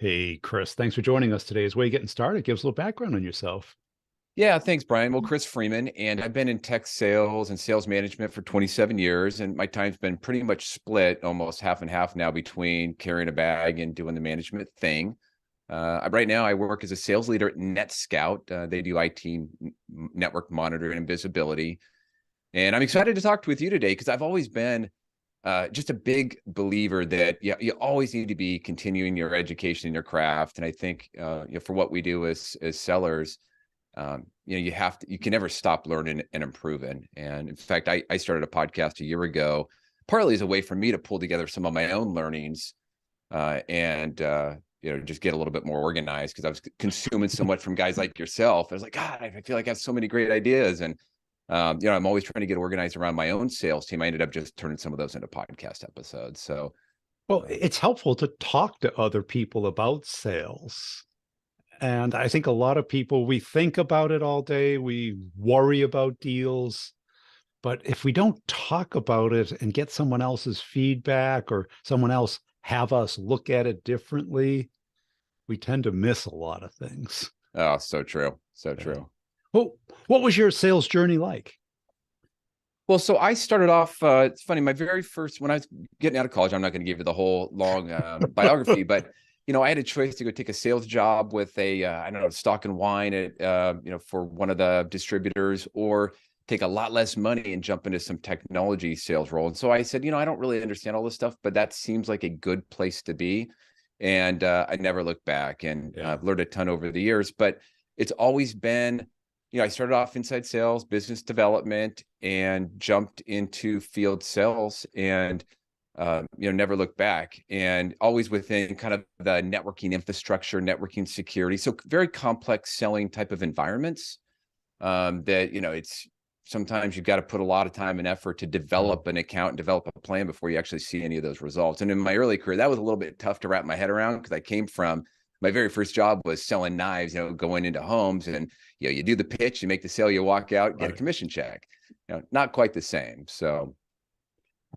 Hey, Chris, thanks for joining us today. As we're getting started, give us a little background on yourself. Yeah, thanks, Brian. Well, Chris Freeman, and I've been in tech sales and sales management for 27 years, and my time's been pretty much split, almost half and half now, between carrying a bag and doing the management thing. Right now, I work as a sales leader at NetScout. They do IT network monitoring and visibility. And I'm excited to talk with you today because I've always been just a big believer that you always need to be continuing your education in your craft. And I think for what we do as sellers, you can never stop learning and improving. And in fact, I started a podcast a year ago, partly as a way for me to pull together some of my own learnings and just get a little bit more organized because I was consuming so much from guys like yourself. I was like, God, I feel like I have so many great ideas. And I'm always trying to get organized around my own sales team. I ended up just turning some of those into podcast episodes. So, Well, it's helpful to talk to other people about sales. And I think a lot of people, we think about it all day, we worry about deals. But if we don't talk about it and get someone else's feedback or someone else have us look at it differently, we tend to miss a lot of things. oh, so true. So Yeah. true. Well, what was your sales journey like? Well, so I started off, it's funny, my very first, when I was getting out of college, I'm not going to give you the whole long biography, but, I had a choice to go take a sales job with I don't know, stock and wine at, for one of the distributors, or take a lot less money and jump into some technology sales role. And so I said, I don't really understand all this stuff, but that seems like a good place to be. And I never looked back, and Yeah. I've learned a ton over the years, but it's always been, I started off inside sales, business development, and jumped into field sales, and never looked back, and always within kind of the networking infrastructure, networking security. So very complex selling type of environments that, it's sometimes you've got to put a lot of time and effort to develop an account and develop a plan before you actually see any of those results. And in my early career, that was a little bit tough to wrap my head around because I came from, my very first job was selling knives, going into homes, and you do the pitch, you make the sale, you walk out, get a commission check. Not quite the same. So,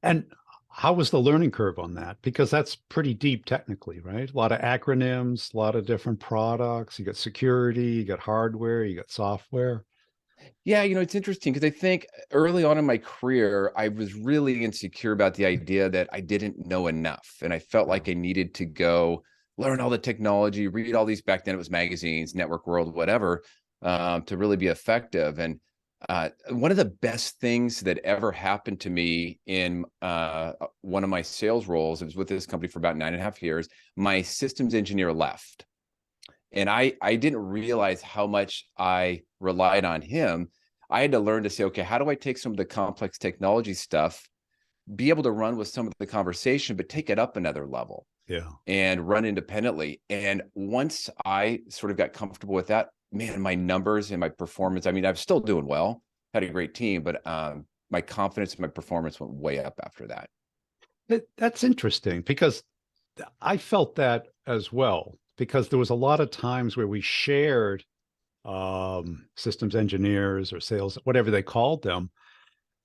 And how was the learning curve on that? Because that's pretty deep technically, right? A lot of acronyms, a lot of different products. You got security, you got hardware, you got software. yeah, it's interesting because I think early on in my career, I was really insecure about the idea that I didn't know enough. And I felt like I needed to go learn all the technology, read all these, back then it was magazines, Network World, whatever, to really be effective. And one of the best things that ever happened to me in one of my sales roles, it was with this company for about 9.5 years, my systems engineer left. And I didn't realize how much I relied on him. I had to learn to say, okay, how do I take some of the complex technology stuff, be able to run with some of the conversation, but take it up another level Yeah. and run independently. And once I sort of got comfortable with that, man, my numbers and my performance, I mean, I'm still doing well, had a great team, but my confidence and my performance went way up after that. That's interesting because I felt that as well, because there was a lot of times where we shared systems engineers or sales, whatever they called them.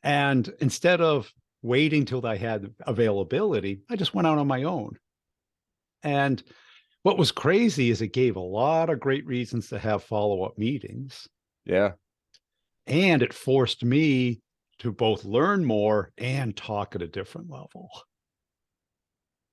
And instead of waiting till I had availability, I just went out on my own. And what was crazy is it gave a lot of great reasons to have follow-up meetings. Yeah. And it forced me to both learn more and talk at a different level.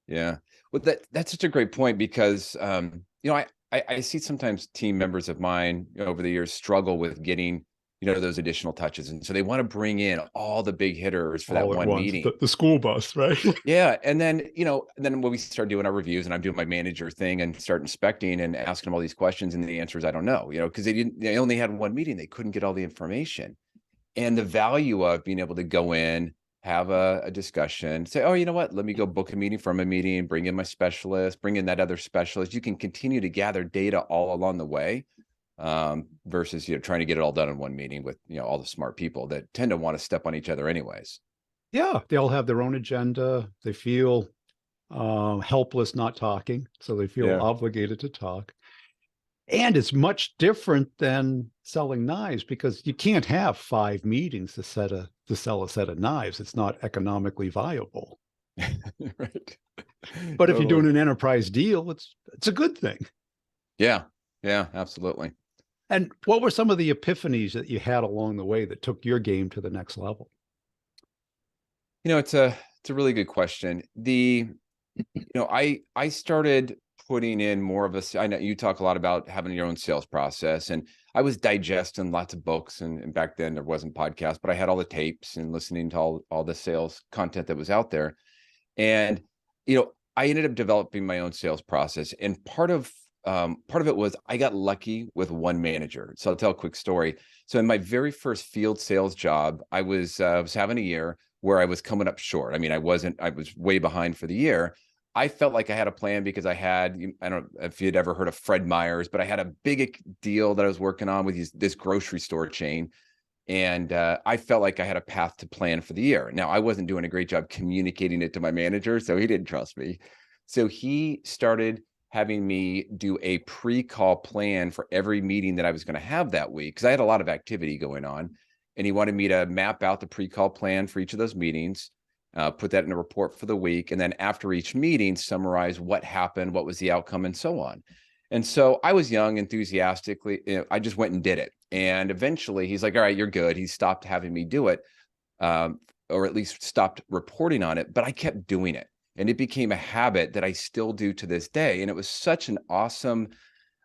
Yeah. Well, that's such a great point because I see sometimes team members of mine over the years struggle with getting, those additional touches. And so they want to bring in all the big hitters for that All at one once, meeting. the school bus, right? Yeah. And then when we start doing our reviews and I'm doing my manager thing and start inspecting and asking them all these questions, and the answers I don't know, because they only had one meeting, they couldn't get all the information. And the value of being able to go in, have a discussion, say, oh, you know what, let me go book a meeting from a meeting, bring in my specialist, bring in that other specialist. You can continue to gather data all along the way, versus, trying to get it all done in one meeting with, all the smart people that tend to want to step on each other anyways. Yeah, they all have their own agenda. They feel helpless not talking, so they feel Yeah. obligated to talk. And it's much different than selling knives because you can't have 5 meetings to sell a set of knives. It's not economically viable. Right. But if you're Totally. doing an enterprise deal, it's a good thing. Yeah. Yeah, absolutely. And what were some of the epiphanies that you had along the way that took your game to the next level? It's a really good question. I started putting in more of a, I know you talk a lot about having your own sales process, and I was digesting lots of books, and back then there wasn't podcasts, but I had all the tapes and listening to all the sales content that was out there. And, I ended up developing my own sales process. And part of it was I got lucky with one manager. So I'll tell a quick story. So in my very first field sales job, I was having a year where I was coming up short. I mean, I was way behind for the year. I felt like I had a plan because I don't know if you'd ever heard of Fred Meyer's, but I had a big deal that I was working on with this grocery store chain. And I felt like I had a path to plan for the year. Now, I wasn't doing a great job communicating it to my manager, so he didn't trust me. So he started having me do a pre-call plan for every meeting that I was going to have that week, because I had a lot of activity going on. And he wanted me to map out the pre-call plan for each of those meetings, put that in a report for the week. And then after each meeting, summarize what happened, what was the outcome, and so on. And so I was young, enthusiastically, I just went and did it. And eventually he's like, all right, you're good. He stopped having me do it, or at least stopped reporting on it, but I kept doing it. And it became a habit that I still do to this day. And it was such an awesome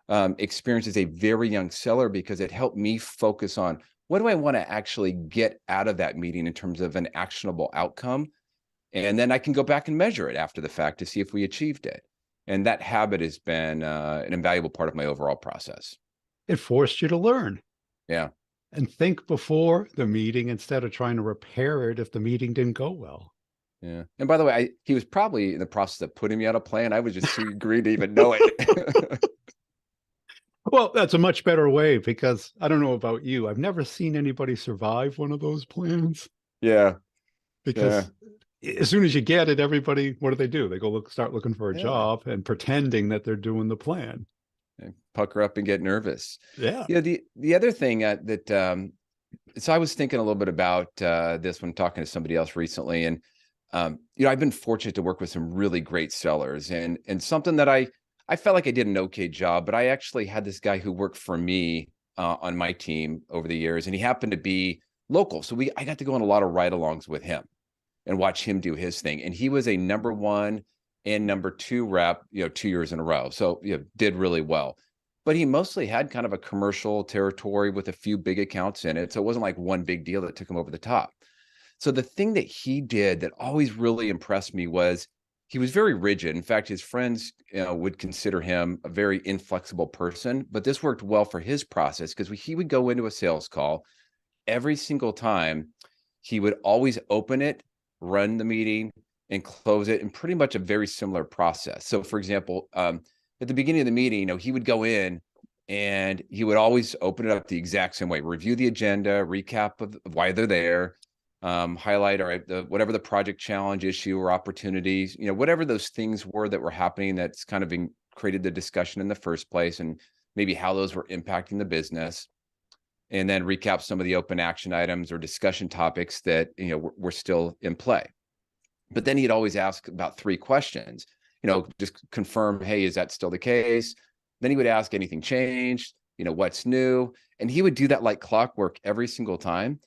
experience as a very young seller, because it helped me focus on what do I want to actually get out of that meeting in terms of an actionable outcome. And then I can go back and measure it after the fact to see if we achieved it. And that habit has been an invaluable part of my overall process. It forced you to learn Yeah. and think before the meeting instead of trying to repair it if the meeting didn't go well. Yeah. And by the way, he was probably in the process of putting me on a plan. I was just too green to even know it. Well, that's a much better way because I don't know about you. I've never seen anybody survive one of those plans Yeah. Yeah. because as soon as you get it, everybody, what do? They go start looking for a Yeah. job and pretending that they're doing the plan. And pucker up and get nervous. Yeah. The other thing so I was thinking a little bit about this when talking to somebody else recently. And, I've been fortunate to work with some really great sellers, and something that I felt like I did an okay job, but I actually had this guy who worked for me on my team over the years, and he happened to be local. So I got to go on a lot of ride-alongs with him and watch him do his thing. And he was a number one and number two rep, 2 years in a row. So, did really well. But he mostly had kind of a commercial territory with a few big accounts in it. So it wasn't like one big deal that took him over the top. So the thing that he did that always really impressed me was he was very rigid. In fact, his friends, would consider him a very inflexible person, but this worked well for his process because he would go into a sales call every single time. He would always open it, run the meeting, and close it in pretty much a very similar process. So, for example, at the beginning of the meeting, he would go in and he would always open it up the exact same way, review the agenda, recap of why they're there, highlight whatever the project challenge, issue, or opportunities, whatever those things were that were happening that's kind of created the discussion in the first place, and maybe how those were impacting the business. And then recap some of the open action items or discussion topics that were still in play. But then he'd always ask about three questions, just confirm, hey, is that still the case? Then he would ask, anything changed? What's new? And he would do that like clockwork every single time.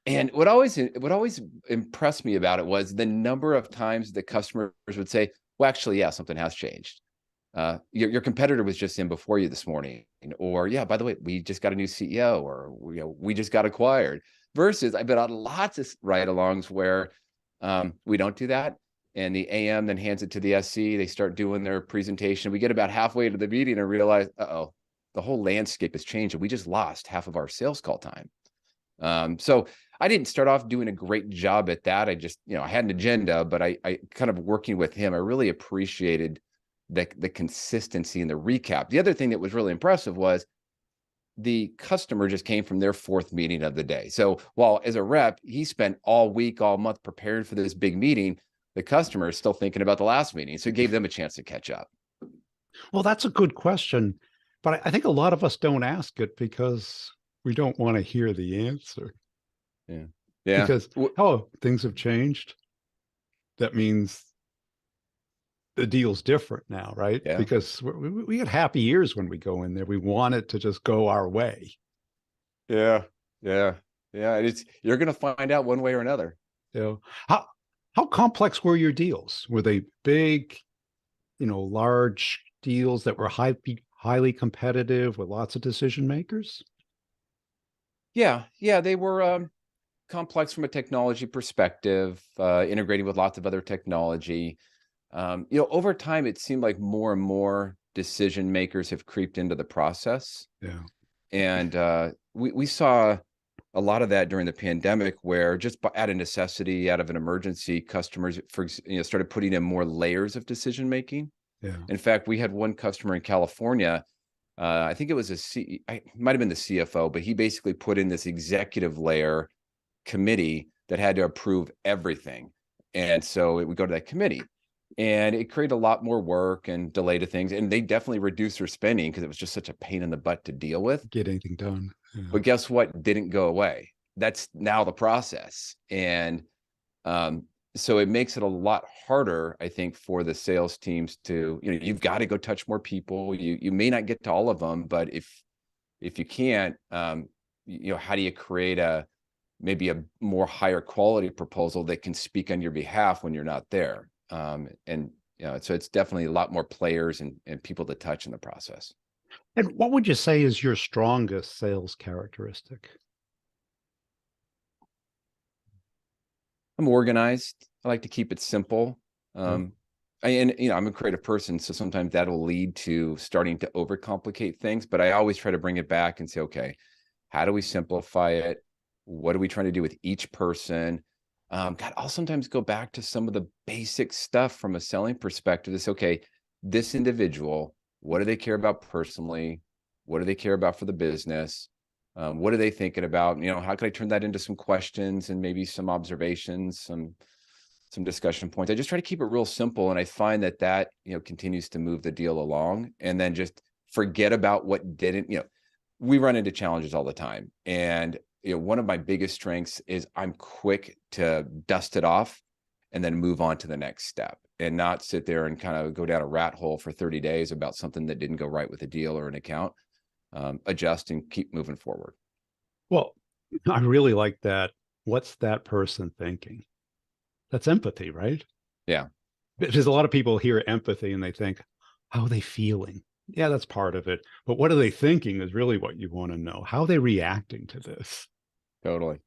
And what always impressed me about it was the number of times the customers would say, well, actually, yeah, something has changed. Your competitor was just in before you this morning, or yeah, by the way, we just got a new CEO, or we just got acquired. Versus I've been on lots of ride-alongs where we don't do that, and the AM then hands it to the SC. They start doing their presentation. We get about halfway to the meeting and realize, the whole landscape has changed, and we just lost half of our sales call time. So I didn't start off doing a great job at that. I just, I had an agenda, but I kind of working with him, I really appreciated the consistency and the recap. The other thing that was really impressive was the customer just came from their fourth meeting of the day. So while as a rep, he spent all week, all month prepared for this big meeting, the customer is still thinking about the last meeting. So it gave them a chance to catch up. Well, that's a good question. But I think a lot of us don't ask it because we don't want to hear the answer. Yeah. Yeah. Because, oh, things have changed. That means the deal's different now, right? Yeah. Because we get happy years when we go in there. We want it to just go our way. Yeah. Yeah. Yeah. It's, you're going to find out one way or another. You know, how complex were your deals? Were they big, large deals that were highly competitive with lots of decision makers? Yeah. Yeah. They were complex from a technology perspective, integrating with lots of other technology. Over time, it seemed like more and more decision makers have creeped into the process. Yeah. And we saw a lot of that during the pandemic, where just out of necessity, out of an emergency, customers started putting in more layers of decision making. Yeah. In fact, we had one customer in California. I think it was it might have been the CFO, but he basically put in this executive layer committee that had to approve everything. And so it would go to that committee, and it created a lot more work and delay to things. And they definitely reduced their spending because it was just such a pain in the butt to deal with. Get anything done. Yeah. But guess what? Didn't go away. That's now the process. And so it makes it a lot harder, I think, for the sales teams to, you've got to go touch more people. You may not get to all of them, but if you can't, how do you create maybe a more higher quality proposal that can speak on your behalf when you're not there? So it's definitely a lot more players and people to touch in the process. And what would you say is your strongest sales characteristic? I'm organized. I like to keep it simple. Yeah. I'm a creative person, so sometimes that'll lead to starting to overcomplicate things, but I always try to bring it back and say, okay, how do we simplify it? What are we trying to do with each person? I'll sometimes go back to some of the basic stuff from a selling perspective. It's okay, this individual, what do they care about personally? What do they care about for the business? What are they thinking about? How can I turn that into some questions and maybe some observations, some discussion points? I just try to keep it real simple. And I find that continues to move the deal along, and then just forget about what didn't, we run into challenges all the time. And, one of my biggest strengths is I'm quick to dust it off and then move on to the next step, and not sit there and kind of go down a rat hole for 30 days about something that didn't go right with a deal or an account. Adjust and keep moving forward. Well, I really like that. What's that person thinking? That's empathy, right? Yeah. Because a lot of people hear empathy and they think, how are they feeling? Yeah, that's part of it. But what are they thinking is really what you want to know. How are they reacting to this? Totally.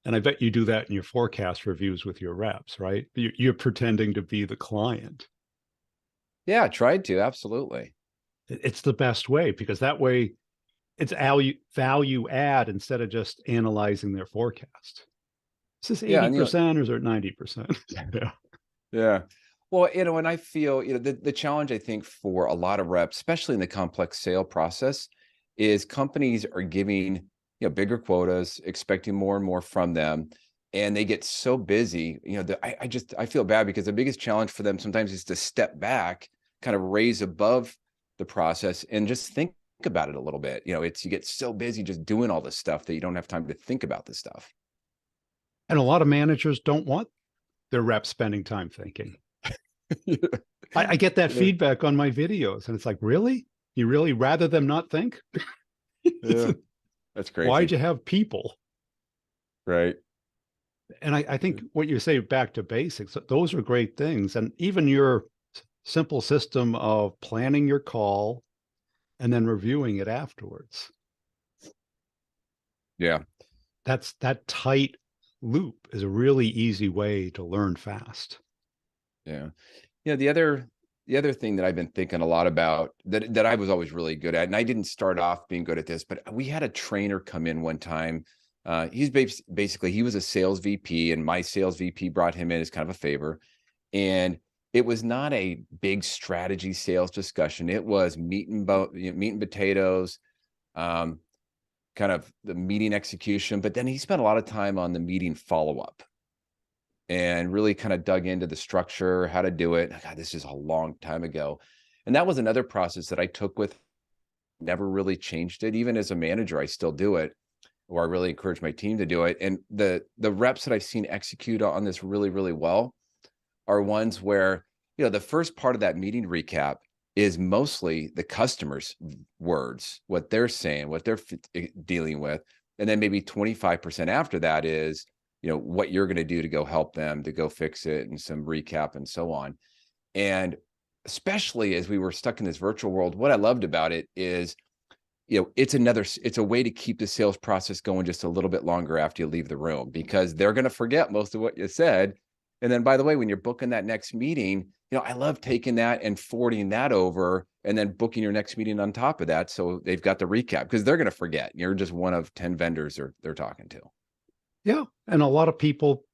And I bet you do that in your forecast reviews with your reps, right? You're pretending to be the client. Yeah, I tried to. Absolutely. It's the best way, because that way it's value add instead of just analyzing their forecast. Is this Yeah. And, 80% or is it 90%? Yeah. yeah. Well, and I feel, the challenge, I think, for a lot of reps, especially in the complex sale process, is companies are giving, bigger quotas, expecting more and more from them. And they get so busy, I feel bad, because the biggest challenge for them sometimes is to step back, kind of raise above the process and just think about it a little bit. You get so busy just doing all this stuff that you don't have time to think about this stuff. And a lot of managers don't want their reps spending time thinking. I get that Yeah. feedback on my videos, and it's like, really? You really rather them not think? Yeah. That's crazy. Why'd you have people? Right. And I think what you say, back to basics, those are great things. And even your simple system of planning your call and then reviewing it afterwards. Yeah. That tight loop is a really easy way to learn fast. Yeah. The other thing that I've been thinking a lot about, that I was always really good at, and I didn't start off being good at this, but we had a trainer come in one time. He's basically, he was a sales VP, and my sales VP brought him in as kind of a favor. And it was not a big strategy sales discussion. It was meat and potatoes, kind of the meeting execution. But then he spent a lot of time on the meeting follow-up, and really kind of dug into the structure, how to do it. God, this is a long time ago. And that was another process that I took with, never really changed it. Even as a manager, I still do it, or I really encourage my team to do it. And the reps that I've seen execute on this really, really well are ones where, the first part of that meeting recap is mostly the customer's words, what they're saying, what they're dealing with. And then maybe 25% after that is, what you're going to do to go help them, to go fix it, and some recap and so on. And especially as we were stuck in this virtual world, what I loved about it is, it's a way to keep the sales process going just a little bit longer after you leave the room, because they're going to forget most of what you said. And then, by the way, when you're booking that next meeting, I love taking that and forwarding that over and then booking your next meeting on top of that. So they've got the recap, because they're going to forget. You're just one of 10 vendors they're talking to. Yeah. And a lot of people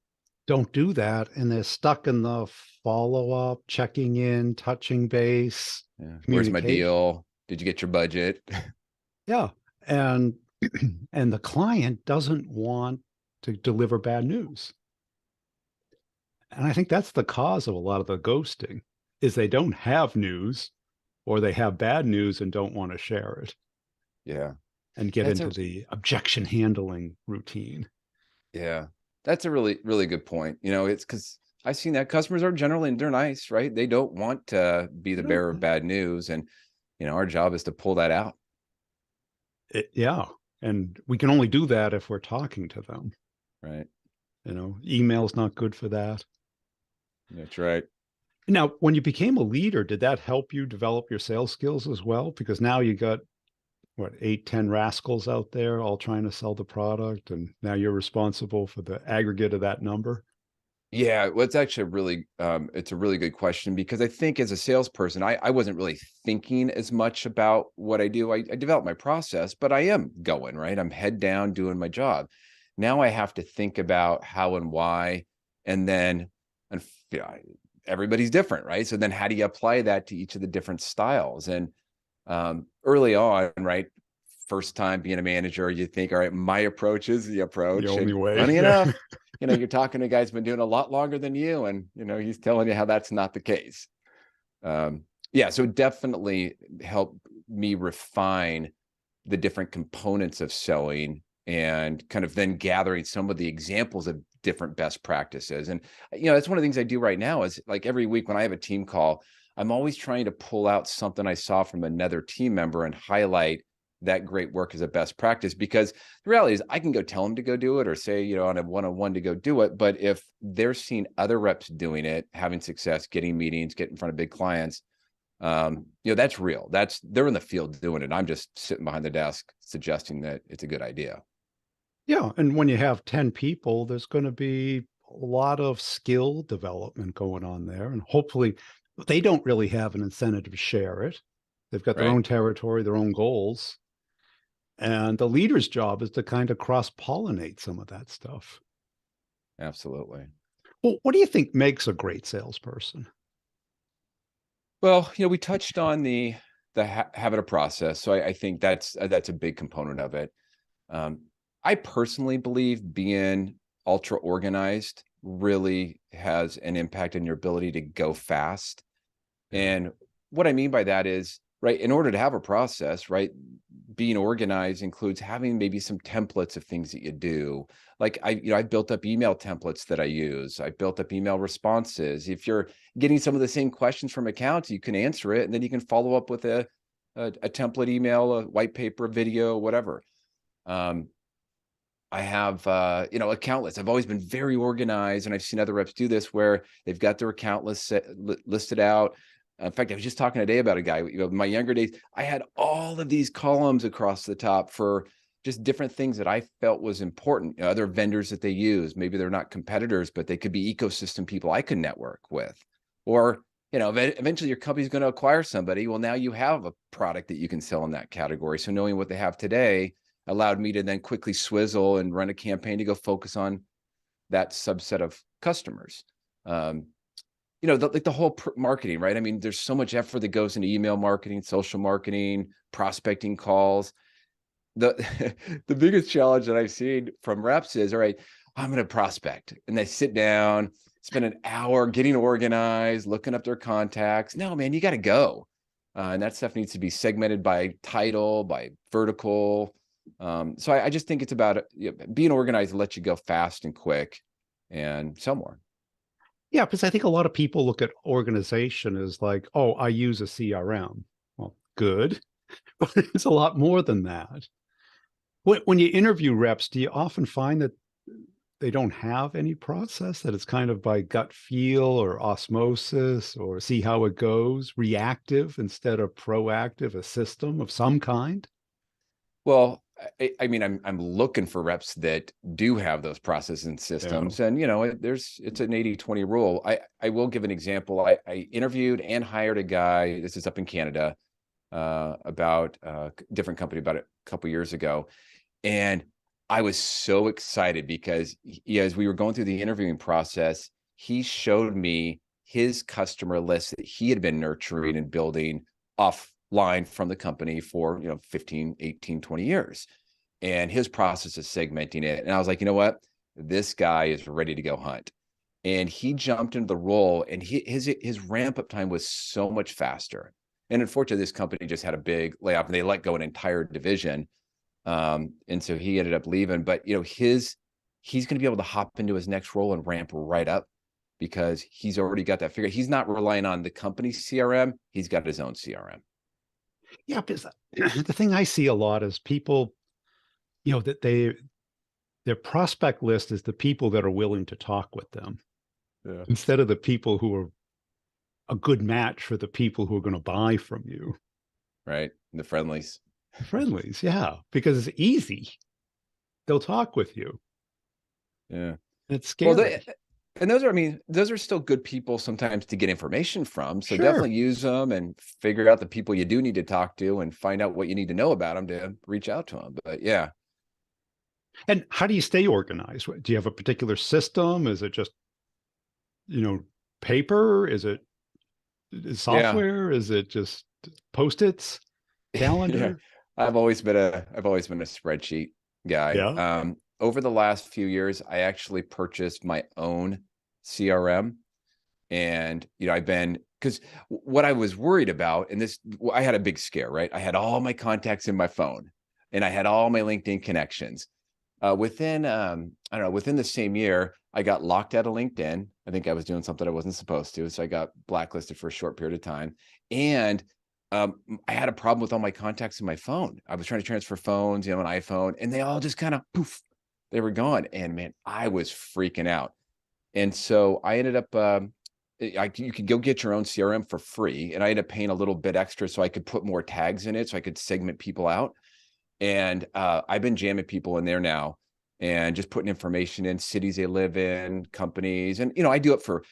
don't do that, and they're stuck in the follow-up, checking in, touching base, Yeah. Where's my communication. deal? Did you get your budget? Yeah. And and the client doesn't want to deliver bad news. And I think that's the cause of a lot of the ghosting, is they don't have news, or they have bad news and don't want to share it Yeah. and get That's into the objection handling routine. Yeah, that's a really, really good point. It's because I've seen that customers are generally, they're nice, right? They don't want to be the bearer of bad news. And, our job is to pull that out. Yeah. And we can only do that if we're talking to them. Right. Email's not good for that. That's right. Now, when you became a leader, did that help you develop your sales skills as well? Because now you got, what, 8, 10 rascals out there all trying to sell the product, and now you're responsible for the aggregate of that number. Yeah, well, it's actually it's a really good question, because I think as a salesperson, I wasn't really thinking as much about what I do. I developed my process, but I am going, right? I'm head down doing my job. Now I have to think about how and why, and then, and everybody's different, right? So then how do you apply that to each of the different styles? And early on, right, first time being a manager, you think, all right, my approach is the approach. The only And way. funny enough, you're talking to a guy who's been doing a lot longer than you, and he's telling you how that's not the case. Yeah, so it definitely helped me refine the different components of selling, and kind of then gathering some of the examples of different best practices. And that's one of the things I do right now, is like every week when I have a team call, I'm always trying to pull out something I saw from another team member and highlight that great work as a best practice. Because the reality is, I can go tell them to go do it, or say, on a one-on-one to go do it. But if they're seeing other reps doing it, having success, getting meetings, getting in front of big clients, that's real. They're in the field doing it. I'm just sitting behind the desk suggesting that it's a good idea. Yeah. And when you have 10 people, there's going to be a lot of skill development going on there. And hopefully they don't really have an incentive to share it. They've got their Right. own territory, their own goals. And the leader's job is to kind of cross-pollinate some of that stuff. Absolutely. Well, what do you think makes a great salesperson? Well, we touched on the habit of process. So I think that's a big component of it. I personally believe being ultra organized really has an impact on your ability to go fast. Yeah. And what I mean by that is, right, in order to have a process, right, being organized includes having maybe some templates of things that you do. Like I built up email templates that I use. I built up email responses. If you're getting some of the same questions from accounts, you can answer it, and then you can follow up with a template email, a white paper, a video, whatever. I have, account lists. I've always been very organized, and I've seen other reps do this, where they've got their account list listed out. In fact, I was just talking today about a guy, my younger days, I had all of these columns across the top for just different things that I felt was important. Other vendors that they use, maybe they're not competitors, but they could be ecosystem people I could network with. Or, eventually your company's going to acquire somebody. Well, now you have a product that you can sell in that category. So knowing what they have today allowed me to then quickly swizzle and run a campaign to go focus on that subset of customers. The whole marketing, right? I mean, there's so much effort that goes into email marketing, social marketing, prospecting calls. The biggest challenge that I've seen from reps is, all right, I'm going to prospect, and they sit down, spend an hour getting organized, looking up their contacts. No, man, you got to go. And that stuff needs to be segmented by title, by vertical. So I just think it's about being organized to let you go fast and quick and sell more. Yeah, because I think a lot of people look at organization as like, oh, I use a CRM. Well, good, but it's a lot more than that. When you interview reps, do you often find that they don't have any process, that it's kind of by gut feel or osmosis or see how it goes, reactive instead of proactive, a system of some kind? Well, I mean, I'm looking for reps that do have those processes and Yeah. systems. And, it's an 80-20 rule. I will give an example. I interviewed and hired a guy, this is up in Canada, about a different company about a couple years ago. And I was so excited because as we were going through the interviewing process, he showed me his customer list that he had been nurturing and building offline from the company for, 15, 18, 20 years. And his process is segmenting it. And I was like, you know what? This guy is ready to go hunt. And he jumped into the role, and his ramp up time was so much faster. And unfortunately, this company just had a big layoff and they let go an entire division. And so he ended up leaving, but he's going to be able to hop into his next role and ramp right up because he's already got that figured. He's not relying on the company's CRM. He's got his own CRM. Yeah, because the thing I see a lot is people, that their prospect list is the people that are willing to talk with them Yeah. instead of the people who are a good match for the people who are going to buy from you. Right. And the friendlies. The friendlies, yeah, because it's easy. They'll talk with you. Yeah. It's Well, scary. and those are, I mean, those are still good people sometimes to get information from. So Sure. definitely use them and figure out the people you do need to talk to and find out what you need to know about them to reach out to them. But yeah. And how do you stay organized? Do you have a particular system? Is it just, you know, paper? Is it Yeah. software? Is it just post-its, Yeah. calendar? I've always been a spreadsheet guy. Yeah. Over the last few years, I actually purchased my own CRM. And, I've been, because what I was worried about, and I had a big scare, right? I had all my contacts in my phone and I had all my LinkedIn connections. I don't know, within the same year, I got locked out of LinkedIn. I think I was doing something I wasn't supposed to. So I got blacklisted for a short period of time. And I had a problem with all my contacts in my phone. I was trying to transfer phones, an iPhone, and they all just kind of poof, they were gone. And man, I was freaking out. And so I ended up, you could go get your own CRM for free. And I ended up paying a little bit extra so I could put more tags in it so I could segment people out. And I've been jamming people in there now and just putting information in, cities they live in, companies. And, I do it for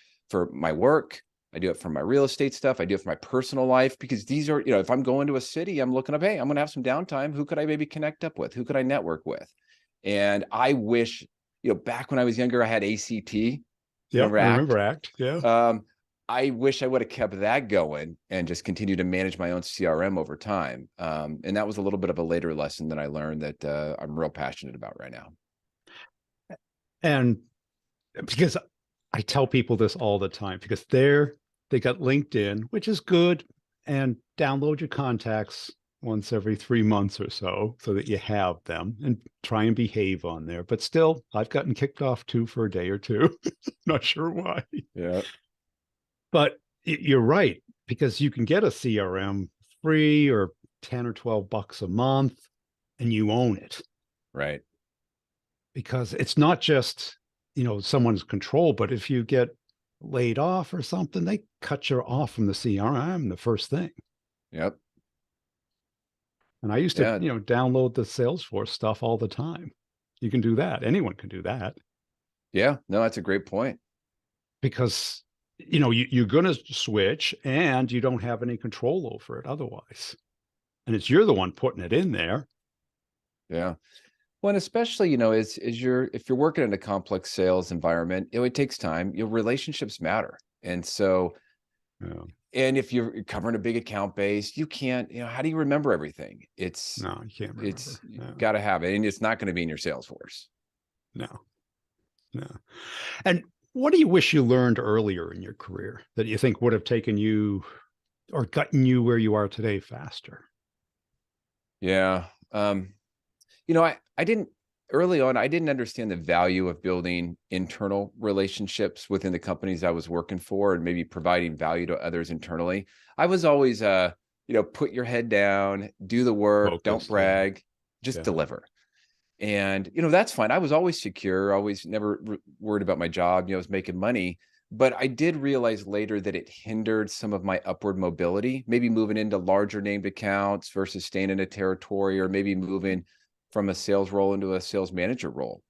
my work. I do it for my real estate stuff. I do it for my personal life because these are, if I'm going to a city, I'm looking up, hey, I'm going to have some downtime. Who could I maybe connect up with? Who could I network with? And I wish, back when I was younger, I had ACT. Yeah. Remember I ACT? remember ACT. Yeah. I wish I would have kept that going and just continued to manage my own CRM over time. And that was a little bit of a later lesson that I learned that I'm real passionate about right now. And because I tell people this all the time, because they got LinkedIn, which is good, and download your contacts once every 3 months or so that you have them and try and behave on there. But still, I've gotten kicked off too for a day or two. Not sure why. Yeah. But you're right, because you can get a CRM free or 10 or 12 bucks a month and you own it, Right. because it's not just, someone's control, but if you get laid off or something, they cut you off from the CRM the first thing. Yep. And I used to, Yeah. download the Salesforce stuff all the time. You can do that. Anyone can do that Yeah. No, that's a great point. because, you're going to switch and you don't have any control over it otherwise. And you're the one putting it in there. Yeah. Well, and especially, if you're working in a complex sales environment, it takes time. Your relationships matter. And so, Yeah. and if you're covering a big account base, you can't, how do you remember everything? No, you can't remember. You No, got to have it. And it's not going to be in your Salesforce. no, no. And what do you wish you learned earlier in your career that you think would have taken you or gotten you where you are today faster? Yeah. I didn't early on, I didn't understand the value of building internal relationships within the companies I was working for and maybe providing value to others internally. I was always, put your head down, do the work, don't Focused. Yeah. brag, just Yeah. deliver. And, that's fine. I was always secure, always never worried about my job. I was making money. But I did realize later that it hindered some of my upward mobility, maybe moving into larger named accounts versus staying in a territory, or maybe moving from a sales role into a sales manager role.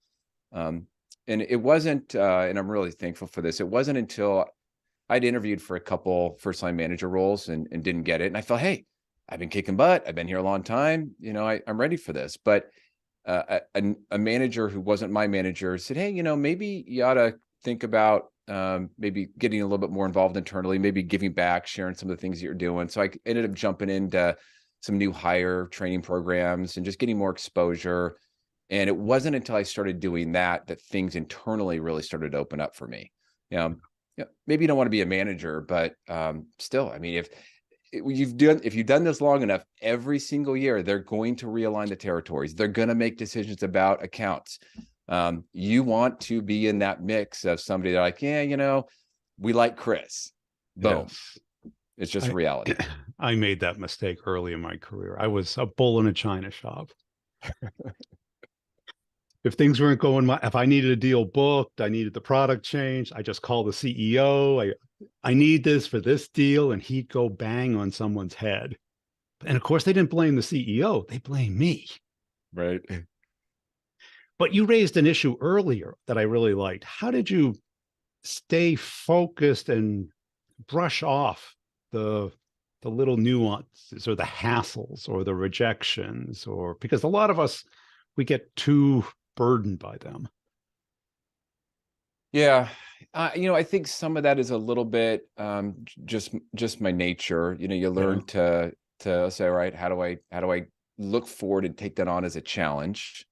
Um, and it wasn't, and I'm really thankful for this, it wasn't until I'd interviewed for a couple first line manager roles and didn't get it. And I felt, hey, I've been kicking butt. I've been here a long time. I'm ready for this. But a manager who wasn't my manager said, hey, maybe you ought to think about maybe getting a little bit more involved internally, maybe giving back, sharing some of the things that you're doing. So I ended up jumping into some new hire training programs and just getting more exposure. And it wasn't until I started doing that things internally really started to open up for me. Maybe you don't want to be a manager, but still, I mean, if you've done this long enough, every single year, they're going to realign the territories. They're going to make decisions about accounts. You want to be in that mix of somebody they're like, yeah, we like Chris. Boom. Yes. It's just reality. I made that mistake early in my career. I was a bull in a china shop. If things weren't going, if I needed a deal booked, I needed the product changed, I just called the CEO. I need this for this deal, and he'd go bang on someone's head. And of course, they didn't blame the CEO; they blamed me. Right. But you raised an issue earlier that I really liked. How did you stay focused and brush off the little nuances or the hassles or the rejections, or because a lot of us, we get too burdened by them? Yeah. I think some of that is a little bit just my nature. You learn to say, all right, how do I look forward and take that on as a challenge?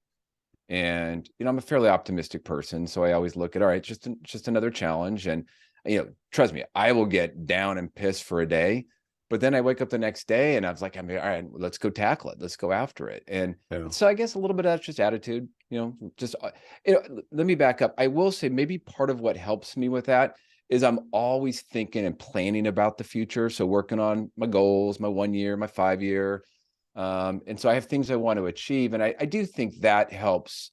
And I'm a fairly optimistic person, so I always look at, all right, just another challenge. And trust me, I will get down and pissed for a day, but then I wake up the next day and I was like, all right, let's go tackle it. Let's go after it. And so I guess a little bit of that's just attitude, just, let me back up. I will say maybe part of what helps me with that is I'm always thinking and planning about the future. So working on my goals, my 1 year, my 5 year. And so I have things I want to achieve. And I do think that helps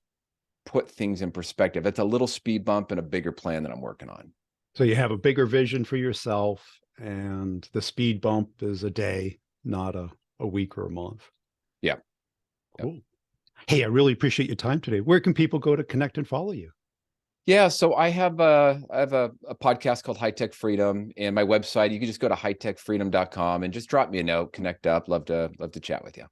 put things in perspective. It's a little speed bump and a bigger plan that I'm working on. So you have a bigger vision for yourself, and the speed bump is a day, not a week or a month. Yeah. Cool. Yep. Hey, I really appreciate your time today. Where can people go to connect and follow you? Yeah, so I have a podcast called High Tech Freedom, and my website, you can just go to hightechfreedom.com and just drop me a note, connect up. Love to chat with you.